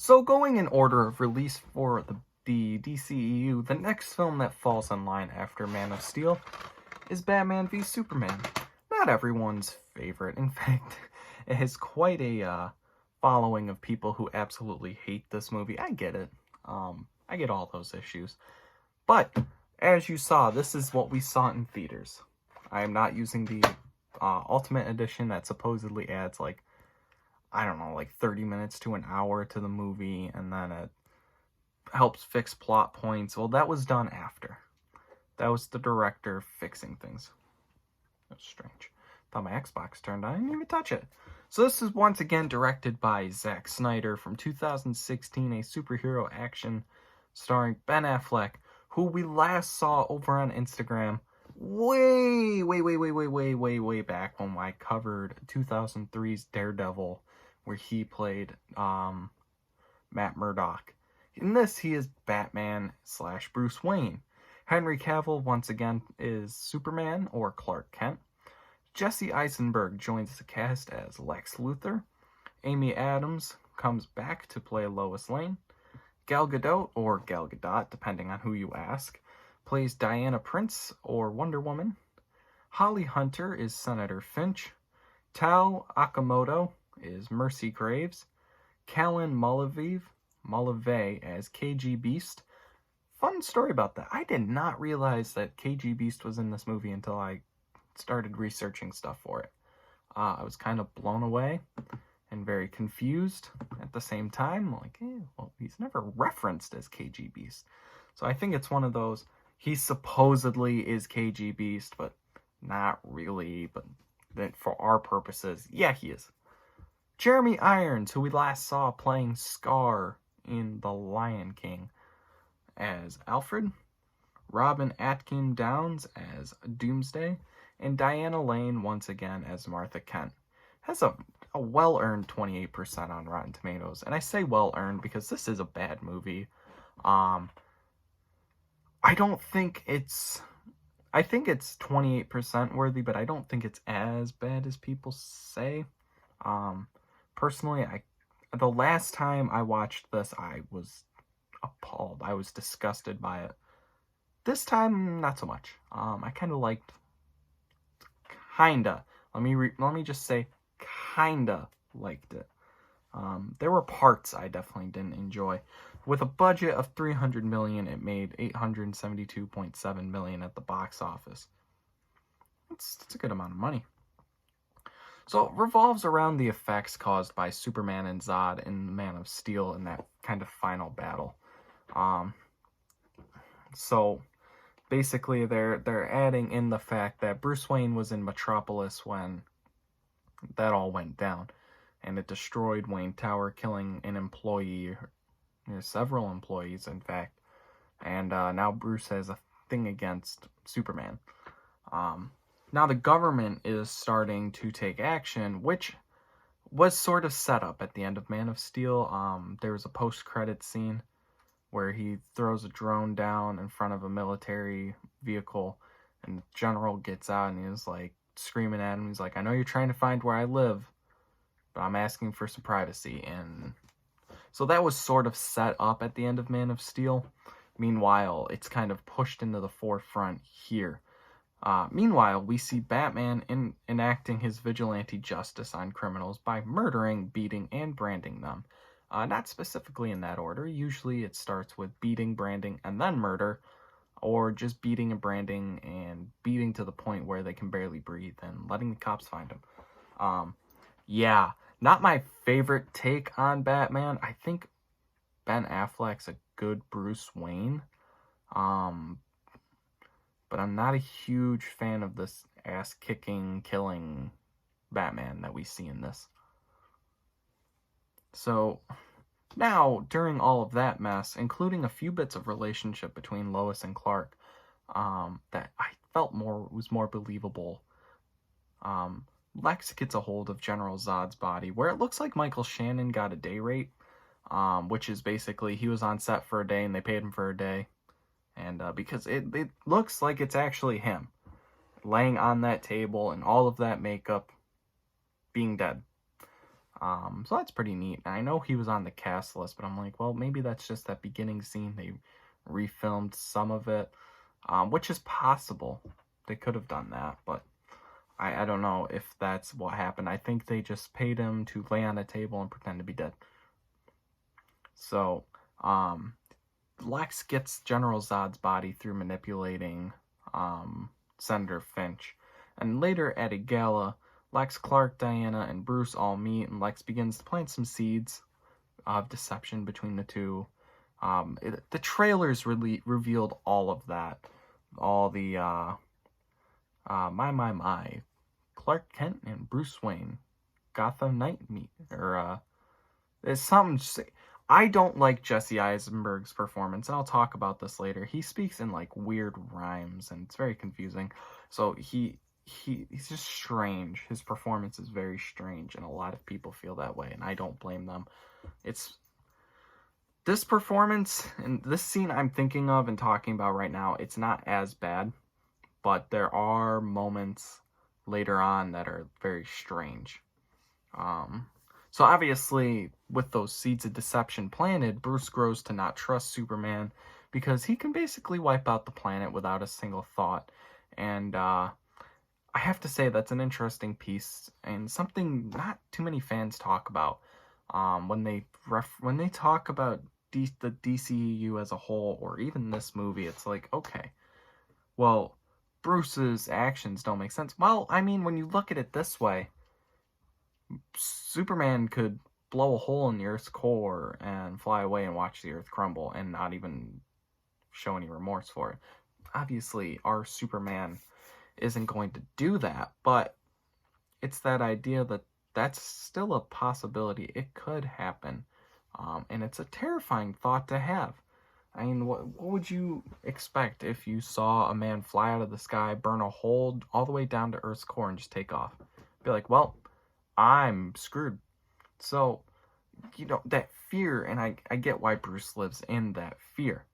So going in order of release for the DCEU, the next film that falls in line after Man of Steel is Batman v Superman. Not everyone's favorite. In fact, it has quite a following of people who absolutely hate this movie. I get it. I get all those issues. But, as you saw, this is what we saw in theaters. I am not using the Ultimate Edition that supposedly adds, like, I don't know, like 30 minutes to an hour to the movie, and then it helps fix plot points. Well, that was done after. That was the director fixing things. That's strange. Thought my Xbox turned on. I didn't even touch it. So this is once again directed by Zack Snyder from 2016, a superhero action starring Ben Affleck, who we last saw over on Instagram way back when I covered 2003's Daredevil, where he played Matt Murdock. In this, he is Batman / Bruce Wayne. Henry Cavill, once again, is Superman or Clark Kent. Jesse Eisenberg joins the cast as Lex Luthor. Amy Adams comes back to play Lois Lane. Gal Gadot, or Gal Gadot, depending on who you ask, plays Diana Prince, or Wonder Woman. Holly Hunter is Senator Finch. Tal Akamoto is Mercy Graves. Callan Mulvey as KG Beast. Fun story about that. I did not realize that KG Beast was in this movie until I started researching stuff for it. I was kind of blown away and very confused at the same time. Like, well, he's never referenced as KG Beast. So I think it's one of those, he supposedly is KG Beast, but not really. But then for our purposes, yeah, he is. Jeremy Irons, who we last saw playing Scar in The Lion King as Alfred. Robin Atkin Downes as Doomsday. And Diana Lane, once again, as Martha Kent. Has a well-earned 28% on Rotten Tomatoes. And I say well-earned because this is a bad movie. I don't think it's... I think it's 28% worthy, but I don't think it's as bad as people say. Personally, the last time I watched this, I was appalled. I was disgusted by it. This time, not so much. I kind of liked... Kinda. Let me just say, kinda liked it. There were parts I definitely didn't enjoy. With a budget of $300 million, it made $872.7 million at the box office. That's a good amount of money. So it revolves around the effects caused by Superman and Zod in Man of Steel in that kind of final battle. So basically, they're adding in the fact that Bruce Wayne was in Metropolis when that all went down, and it destroyed Wayne Tower, killing an employee, several employees, in fact. And now Bruce has a thing against Superman. Now the government is starting to take action, which was sort of set up at the end of Man of Steel. There was a post-credit scene where he throws a drone down in front of a military vehicle, and the general gets out and he's like screaming at him. He's like, I know you're trying to find where I live, but I'm asking for some privacy. And so that was sort of set up at the end of Man of Steel. Meanwhile, it's kind of pushed into the forefront here. Meanwhile, we see Batman enacting his vigilante justice on criminals by murdering, beating, and branding them. Not specifically in that order. Usually it starts with beating, branding, and then murder, or just beating and branding and beating to the point where they can barely breathe and letting the cops find them. Yeah, not my favorite take on Batman. I think Ben Affleck's a good Bruce Wayne, but I'm not a huge fan of this ass-kicking, killing Batman that we see in this. So, now, during all of that mess, including a few bits of relationship between Lois and Clark, that I felt was more believable, Lex gets a hold of General Zod's body, where it looks like Michael Shannon got a day rate, which is basically he was on set for a day and they paid him for a day, and because it looks like it's actually him, laying on that table and all of that makeup, being dead. So that's pretty neat. And I know he was on the cast list, but I'm like, well, maybe that's just that beginning scene. They refilmed some of it, which is possible. They could have done that, but I don't know if that's what happened. I think they just paid him to lay on a table and pretend to be dead. So, Lex gets General Zod's body through manipulating Senator Finch. And later at a gala, Lex, Clark, Diana, and Bruce all meet, and Lex begins to plant some seeds of deception between the two. The trailers really revealed all of that. All the, my. Clark Kent and Bruce Wayne. Gotham Knight meet. Or, there's something... I don't like Jesse Eisenberg's performance, and I'll talk about this later. He speaks in, like, weird rhymes, and it's very confusing. So he's just strange. His performance is very strange, and a lot of people feel that way, and I don't blame them. It's... This performance, and this scene I'm thinking of and talking about right now, it's not as bad, but there are moments later on that are very strange. So obviously, with those seeds of deception planted, Bruce grows to not trust Superman because he can basically wipe out the planet without a single thought. And I have to say that's an interesting piece and something not too many fans talk about when they talk about the DCEU as a whole, or even this movie. It's like, okay, well, Bruce's actions don't make sense. Well, I mean, when you look at it this way, Superman could blow a hole in the Earth's core and fly away and watch the Earth crumble and not even show any remorse for it. Obviously, our Superman isn't going to do that, but it's that idea that that's still a possibility. It could happen, and it's a terrifying thought to have. I mean, what would you expect if you saw a man fly out of the sky, burn a hole all the way down to Earth's core, and just take off? Be like, well, I'm screwed. So, that fear, and I get why Bruce lives in that fear.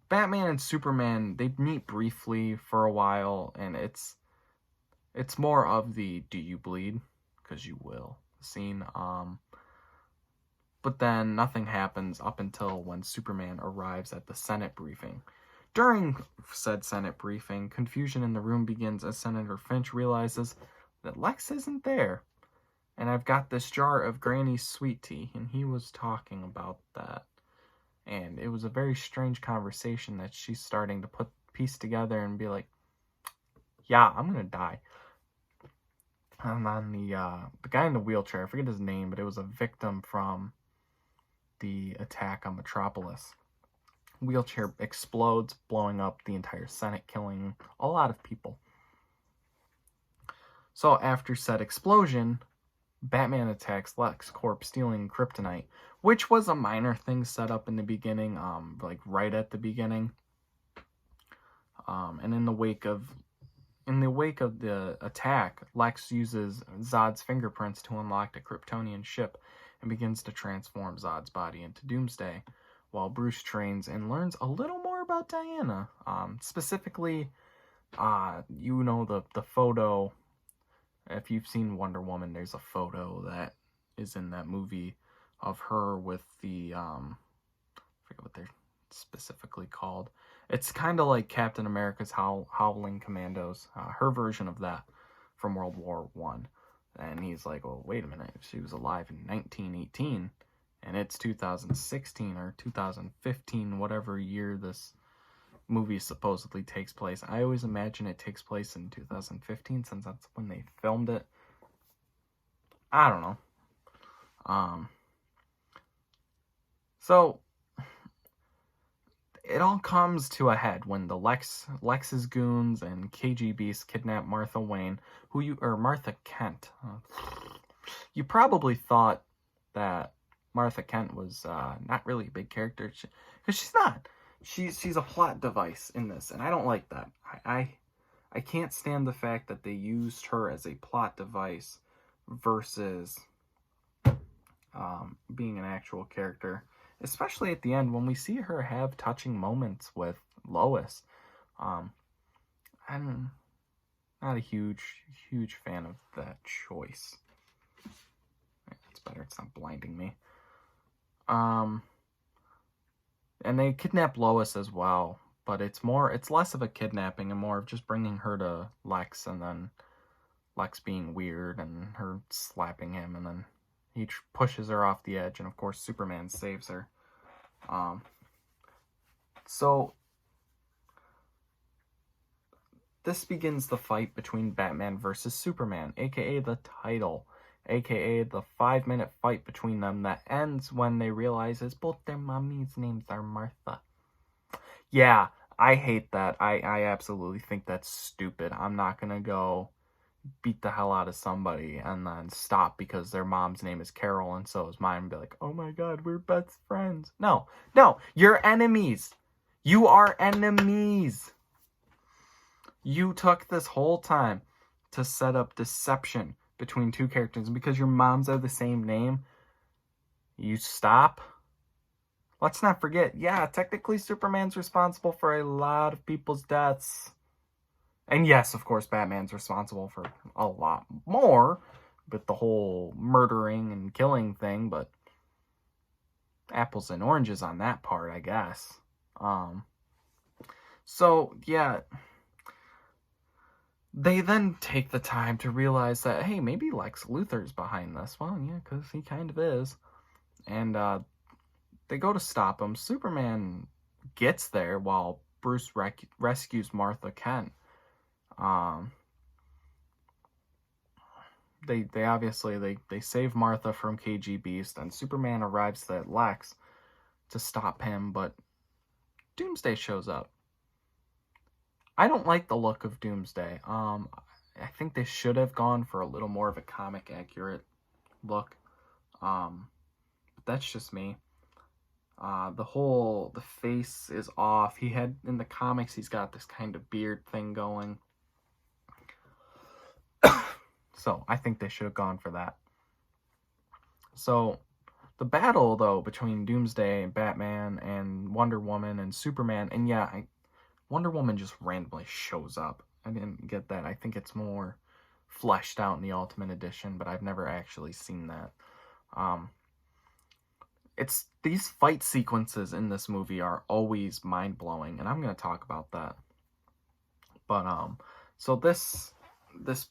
Batman and Superman, they meet briefly for a while, and it's more of the "do you bleed? Because you will" scene. But then nothing happens up until when Superman arrives at the Senate briefing. During said Senate briefing, confusion in the room begins as Senator Finch realizes that Lex isn't there. And I've got this jar of Granny's sweet tea, and he was talking about that. And it was a very strange conversation that she's starting to piece together and be like, yeah, I'm gonna die. And on the guy in the wheelchair, I forget his name, but it was a victim from the attack on Metropolis. Wheelchair explodes, blowing up the entire Senate, killing a lot of people. So after said explosion, Batman attacks LexCorp, stealing kryptonite, which was a minor thing set up in the beginning, like right at the beginning. And in the wake of the attack, Lex uses Zod's fingerprints to unlock the Kryptonian ship and begins to transform Zod's body into Doomsday, while Bruce trains and learns a little more about Diana. Specifically, the photo. If you've seen Wonder Woman, there's a photo that is in that movie of her with the, I forget what they're specifically called. It's kind of like Captain America's Howling Commandos, her version of that from World War I. And he's like, well, wait a minute, she was alive in 1918, and it's 2016 or 2015, whatever year this movie supposedly takes place. I always imagine it takes place in 2015 since that's when they filmed it. I don't know. So it all comes to a head when the Lex's goons and KGBs kidnap Martha Wayne, Martha Kent. You probably thought that Martha Kent was not really a big character, because she's not. She's a plot device in this, and I don't like that. I can't stand the fact that they used her as a plot device versus being an actual character, especially at the end when we see her have touching moments with Lois. I'm not a huge fan of that choice. better. It's not blinding me. And they kidnap Lois as well, but it's less of a kidnapping and more of just bringing her to Lex, and then Lex being weird and her slapping him, and then he pushes her off the edge, and of course Superman saves her. So this begins the fight between Batman versus Superman, aka the title, aka the 5-minute fight between them that ends when they realize both their mommy's names are Martha. Yeah, I hate that. I absolutely think that's stupid. I'm not gonna go beat the hell out of somebody and then stop because their mom's name is Carol and so is mine, and be like, oh my god, we're best friends. No, you're enemies. You are enemies. You took this whole time to set up deception between two characters, and because your moms are the same name, you stop? Let's not forget, yeah, technically Superman's responsible for a lot of people's deaths. And yes, of course, Batman's responsible for a lot more with the whole murdering and killing thing, but apples and oranges on that part, I guess. So, yeah, they then take the time to realize that, hey, maybe Lex Luthor's behind this. Well, yeah, because he kind of is. And they go to stop him. Superman gets there while Bruce rescues Martha Kent. They obviously they save Martha from KG Beast, and Superman arrives at Lex to stop him, but Doomsday shows up. I don't like the look of Doomsday. I think they should have gone for a little more of a comic accurate look. But that's just me. The face is off. He had, in the comics, he's got this kind of beard thing going. So I think they should have gone for that. So the battle, though, between Doomsday and Batman and Wonder Woman and Superman, and yeah, Wonder Woman just randomly shows up. I didn't get that. I think it's more fleshed out in the Ultimate Edition, but I've never actually seen that. These fight sequences in this movie are always mind-blowing, and I'm going to talk about that. But, so this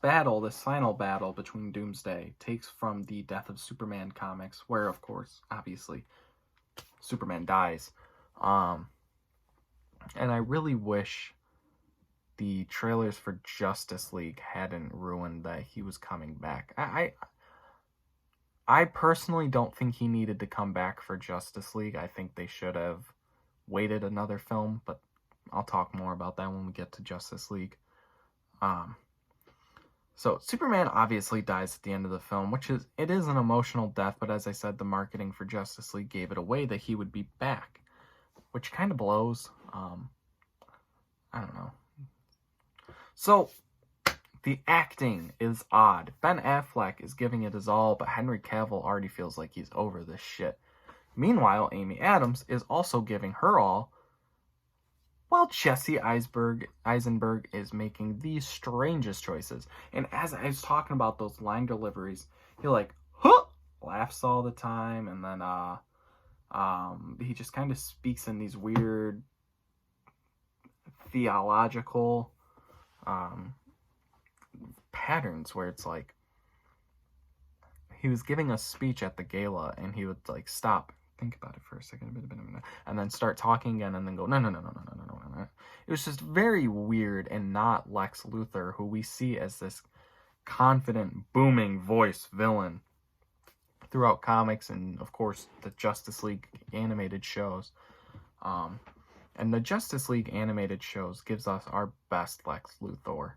battle, this final battle between Doomsday, takes from the Death of Superman comics, where, of course, obviously, Superman dies. And I really wish the trailers for Justice League hadn't ruined that he was coming back. I personally don't think he needed to come back for Justice League. I think they should have waited another film, but I'll talk more about that when we get to Justice League. So Superman obviously dies at the end of the film, it is an emotional death, but as I said, the marketing for Justice League gave it away that he would be back, which kind of blows. I don't know. So the acting is odd. Ben Affleck is giving it his all, but Henry Cavill already feels like he's over this shit. Meanwhile, Amy Adams is also giving her all, while Jesse Eisenberg is making the strangest choices. And as I was talking about those line deliveries, he laughs all the time, and then he just kind of speaks in these weird theological patterns where it's like he was giving a speech at the gala and he would stop, think about it for a second, and then start talking again and then go no. It was just very weird and not Lex Luthor, who we see as this confident, booming voice villain throughout comics and of course the Justice League animated shows. And the Justice League animated shows gives us our best Lex Luthor.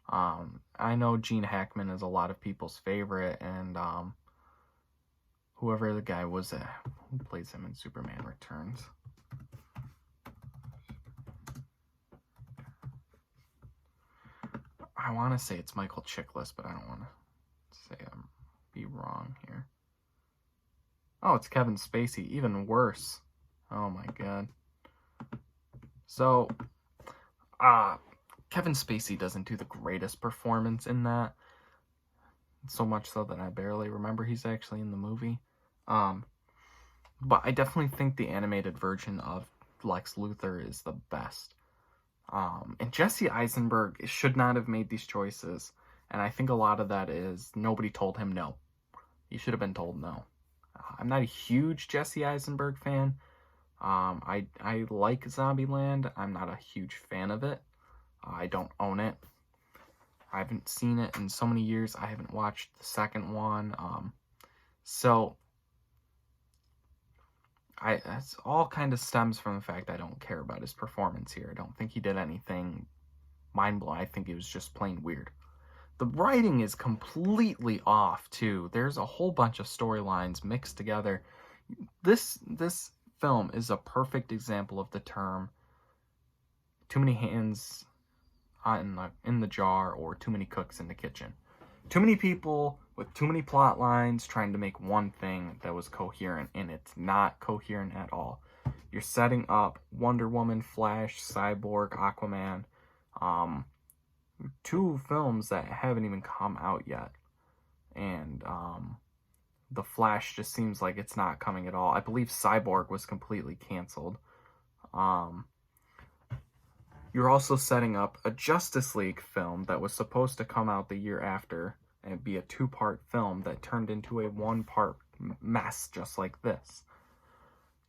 I know Gene Hackman is a lot of people's favorite, and whoever the guy was who plays him in Superman Returns. I want to say it's Michael Chiklis, but I don't want to say be wrong here. Oh, it's Kevin Spacey, even worse. Oh my god. So, Kevin Spacey doesn't do the greatest performance in that. So much so that I barely remember he's actually in the movie. But I definitely think the animated version of Lex Luthor is the best. And Jesse Eisenberg should not have made these choices. And I think a lot of that is nobody told him no. He should have been told no. I'm not a huge Jesse Eisenberg fan. I like Zombieland. I'm not a huge fan of it. I don't own it. I haven't seen it in so many years. I haven't watched the second one. So that's all kind of stems from the fact I don't care about his performance here. I don't think he did anything mind-blowing. I think it was just plain weird. The writing is completely off, too. There's a whole bunch of storylines mixed together. This film is a perfect example of the term too many hands in the jar or too many cooks in the kitchen. Too many people with too many plot lines trying to make one thing that was coherent, and it's not coherent at all. You're setting up Wonder Woman, Flash, Cyborg, Aquaman, two films that haven't even come out yet. And The Flash just seems like it's not coming at all. I believe Cyborg was completely canceled. You're also setting up a Justice League film that was supposed to come out the year after and be a two-part film that turned into a one-part mess just like this.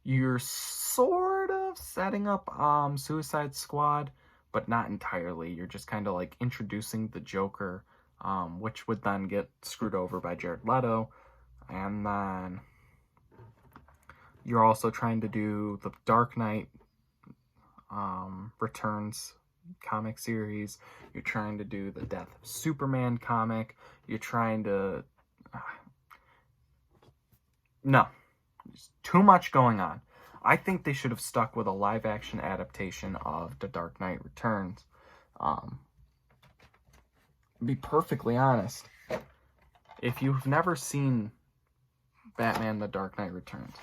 You're sort of setting up Suicide Squad, but not entirely. You're just kind of like introducing the Joker, which would then get screwed over by Jared Leto. And then you're also trying to do the Dark Knight Returns comic series. You're trying to do the Death of Superman comic. You're trying to... No. There's too much going on. I think they should have stuck with a live-action adaptation of The Dark Knight Returns. To be perfectly honest, if you've never seen Batman The Dark Knight Returns,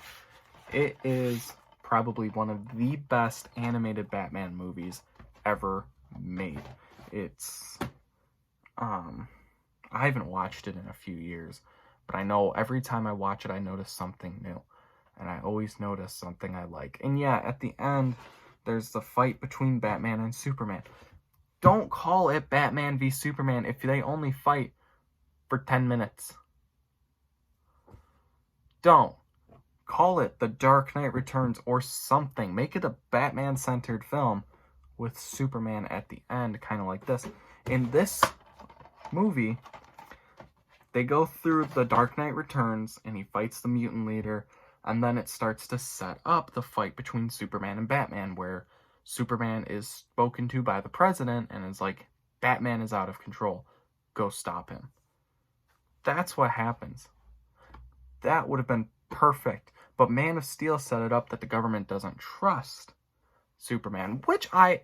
it is probably one of the best animated Batman movies ever made. It's I haven't watched it in a few years, but I know every time I watch it I notice something new, and I always notice something I like. And yeah, at the end there's the fight between Batman and Superman. Don't call it Batman v Superman if they only fight for 10 minutes. Don't. Call it The Dark Knight Returns or something. Make it a Batman-centered film with Superman at the end, kind of like this. In this movie, they go through The Dark Knight Returns, and he fights the mutant leader, and then it starts to set up the fight between Superman and Batman, where Superman is spoken to by the president and is like, Batman is out of control. Go stop him. That's what happens. That would have been perfect. But Man of Steel set it up that the government doesn't trust Superman, which I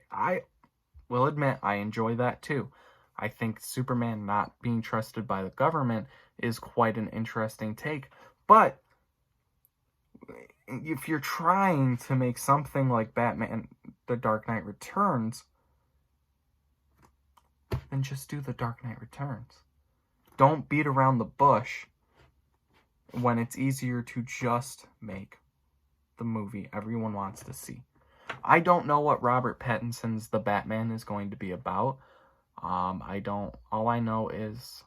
will admit I enjoy that too. I think Superman not being trusted by the government is quite an interesting take. But if you're trying to make something like Batman The Dark Knight Returns, then just do The Dark Knight Returns. Don't beat around the bush when it's easier to just make the movie everyone wants to see. I don't know what Robert Pattinson's The Batman is going to be about. All I know is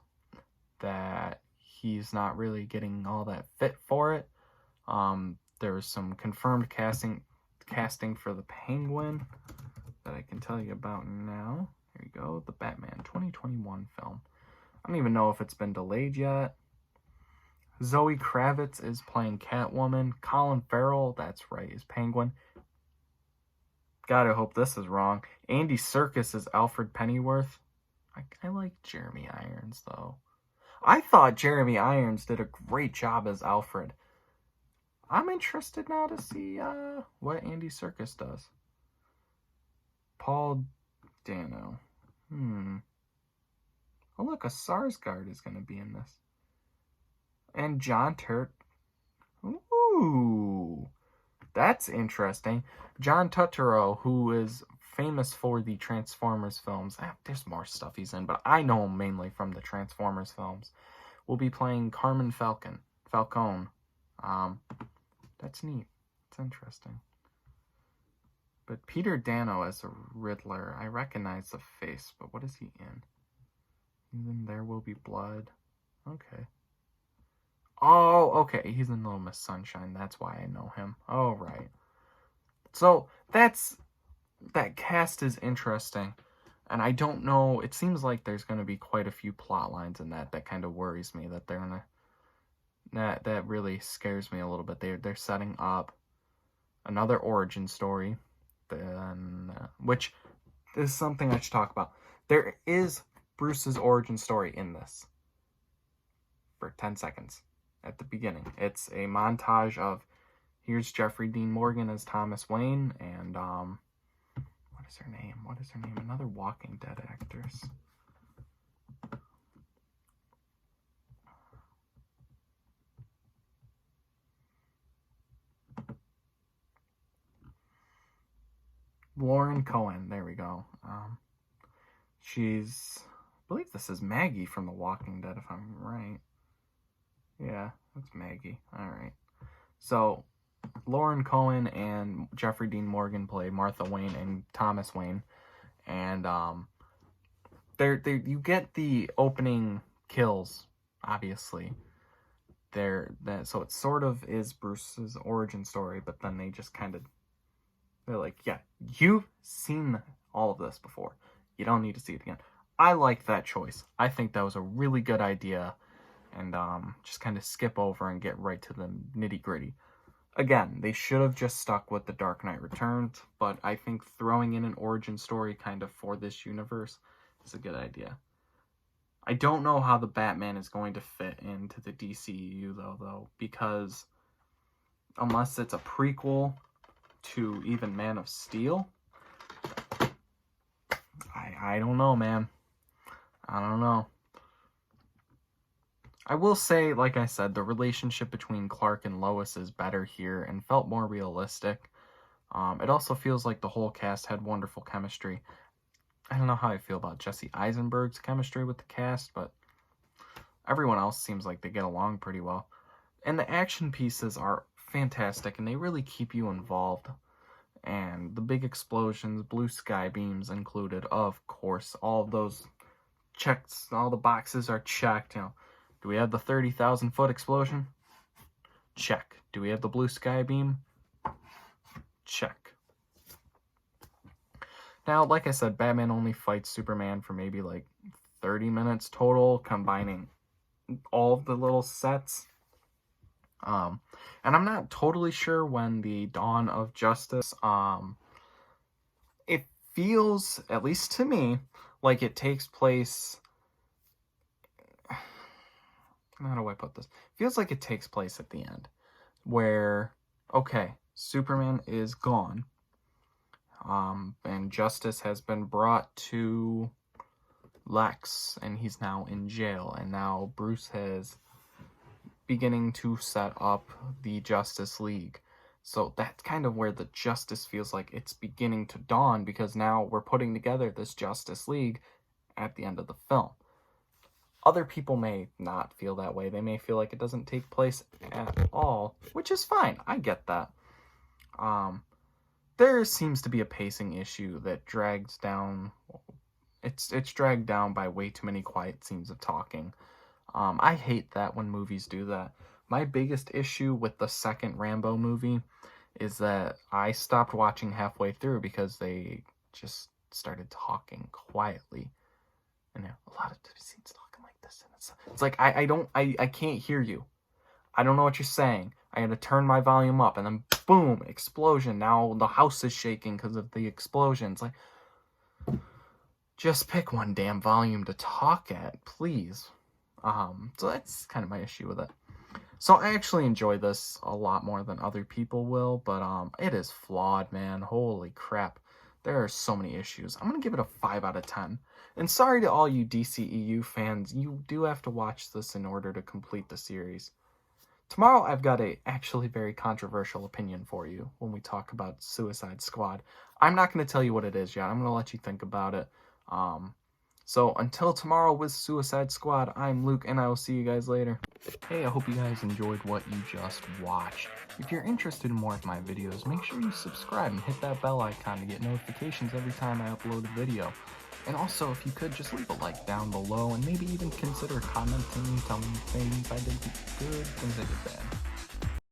that he's not really getting all that fit for it. There's some confirmed casting for the Penguin that I can tell you about now. Here you go, the Batman 2021 film. I don't even know if it's been delayed yet. Zoe Kravitz is playing Catwoman. Colin Farrell, that's right, is Penguin. Gotta hope this is wrong. Andy Serkis is Alfred Pennyworth. I like Jeremy Irons, though. I thought Jeremy Irons did a great job as Alfred. I'm interested now to see what Andy Serkis does. Paul Dano. Oh, look, a Sarsgaard is going to be in this. And John Turturro. Ooh, that's interesting. John Turturro, who is famous for the Transformers films. There's more stuff he's in, but I know him mainly from the Transformers films. will be playing Carmen Falcone. That's neat. It's interesting. But Peter Dano as a Riddler, I recognize the face, but what is he in? He's in There Will Be Blood. Okay. Oh, okay. He's in Little Miss Sunshine. That's why I know him. Oh, right. So that cast is interesting. And I don't know, it seems like there's going to be quite a few plot lines in that kind of worries me, that they're going to, that really scares me a little bit. They're setting up another origin story, which is something I should talk about. There is Bruce's origin story in this for 10 seconds at the beginning. It's a montage of, here's Jeffrey Dean Morgan as Thomas Wayne, and what is her name? Another Walking Dead actress. Lauren Cohen. There we go. She's, I believe this is Maggie from The Walking Dead, if I'm right. Yeah, that's Maggie. All right. So, Lauren Cohen and Jeffrey Dean Morgan play Martha Wayne and Thomas Wayne, and you get the opening kills, obviously. So it sort of is Bruce's origin story, but then they just kind of, they're like, yeah, you've seen all of this before. You don't need to see it again. I like that choice. I think that was a really good idea, and just kind of skip over and get right to the nitty-gritty. Again, they should have just stuck with The Dark Knight Returns, but I think throwing in an origin story kind of for this universe is a good idea. I don't know how the Batman is going to fit into the DCEU, though, because unless it's a prequel to even Man of Steel, I don't know, man. I don't know. I will say, like I said, the relationship between Clark and Lois is better here and felt more realistic. It also feels like the whole cast had wonderful chemistry. I don't know how I feel about Jesse Eisenberg's chemistry with the cast, but everyone else seems like they get along pretty well. And the action pieces are fantastic, and they really keep you involved. And the big explosions, blue sky beams included, of course. All of those checks, all the boxes are checked. Do we have the 30,000-foot explosion? Check. Do we have the blue sky beam? Check. Now, like I said, Batman only fights Superman for maybe like 30 minutes total, combining all of the little sets. And I'm not totally sure when the Dawn of Justice, it feels, at least to me, like it takes place, how do I put this? It feels like it takes place at the end, where, okay, Superman is gone, and justice has been brought to Lex, and he's now in jail, and now Bruce has beginning to set up the Justice League. So that's kind of where the justice feels like it's beginning to dawn, because now we're putting together this Justice League at the end of the film. Other people may not feel that way. They may feel like it doesn't take place at all, which is fine. I get that. There seems to be a pacing issue that drags down. It's dragged down by way too many quiet scenes of talking. I hate that when movies do that. My biggest issue with the second Rambo movie is that I stopped watching halfway through because they just started talking quietly. And a lot of scenes talking like this. And it's like, I can't hear you. I don't know what you're saying. I had to turn my volume up, and then boom, explosion. Now the house is shaking because of the explosion. It's like, just pick one damn volume to talk at, please. So that's kind of my issue with it. So I actually enjoy this a lot more than other people will, but it is flawed, man. Holy crap. There are so many issues. I'm going to give it a 5 out of 10. And sorry to all you DCEU fans, you do have to watch this in order to complete the series. Tomorrow I've got a actually very controversial opinion for you when we talk about Suicide Squad. I'm not going to tell you what it is yet. I'm going to let you think about it. So until tomorrow with Suicide Squad, I'm Luke, and I will see you guys later. Hey, I hope you guys enjoyed what you just watched. If you're interested in more of my videos, make sure you subscribe and hit that bell icon to get notifications every time I upload a video. And also, if you could, just leave a like down below and maybe even consider commenting, telling me things I did good, things I did bad.